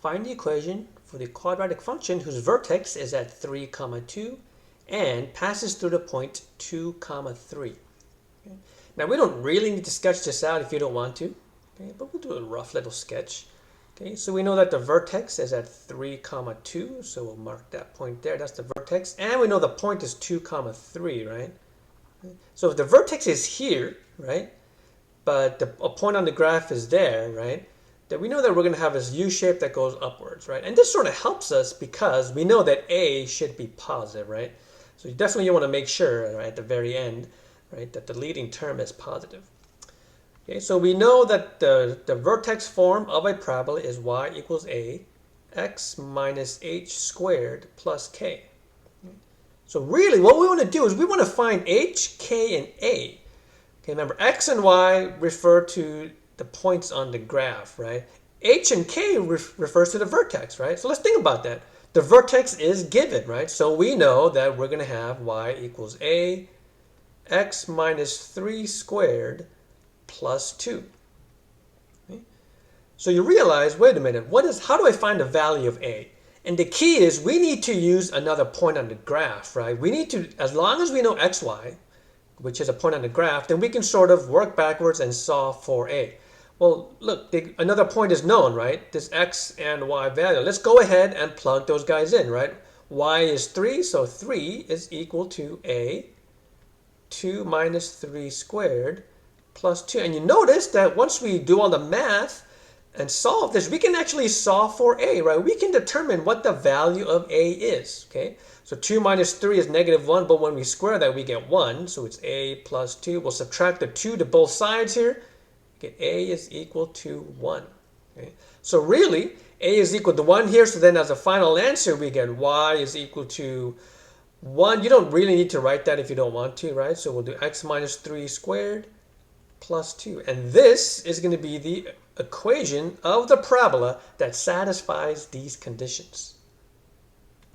Find the equation for the quadratic function whose vertex is at 3, 2 and passes through the point 2, 3. Okay. Now we don't really need to sketch this out if you don't want to, okay, but we'll do a rough little sketch. Okay, so we know that the vertex is at 3, 2, so we'll mark that point there. That's the vertex. And we know the point is 2, 3, right? So if the vertex is here, right, but a point on the graph is there, right, then we know that we're going to have this U shape that goes upwards, right? And this sort of helps us because we know that A should be positive, right? So you definitely want to make sure, right, at the very end, right, that the leading term is positive. Okay, so we know that the vertex form of a parabola is y equals a x minus h squared plus k. So really what we want to do is we want to find h, k, and a. Okay, remember x and y refer to the points on the graph, right? H and k refers to the vertex, right? So let's think about that. The vertex is given, right? So we know that we're going to have y equals a x minus 3 squared plus 2. Okay? So you realize, wait a minute, how do I find the value of a? And the key is we need to use another point on the graph, right? We need to, as long as we know xy, which is a point on the graph, then we can sort of work backwards and solve for a. Well, look, another point is known, right? This x and y value. Let's go ahead and plug those guys in, right? Y is 3, so 3 is equal to a 2 minus 3 squared plus 2. And you notice that once we do all the math and solve this, we can actually solve for a, right? We can determine what the value of a is, okay? So 2 minus 3 is -1, but when we square that, we get 1. So it's a plus 2. We'll subtract the 2 to both sides here. Get a is equal to 1. Okay? So really, a is equal to 1 here. So then as a final answer, we get y is equal to 1. You don't really need to write that if you don't want to, right? So we'll do x minus 3 squared plus 2. And this is going to be the equation of the parabola that satisfies these conditions.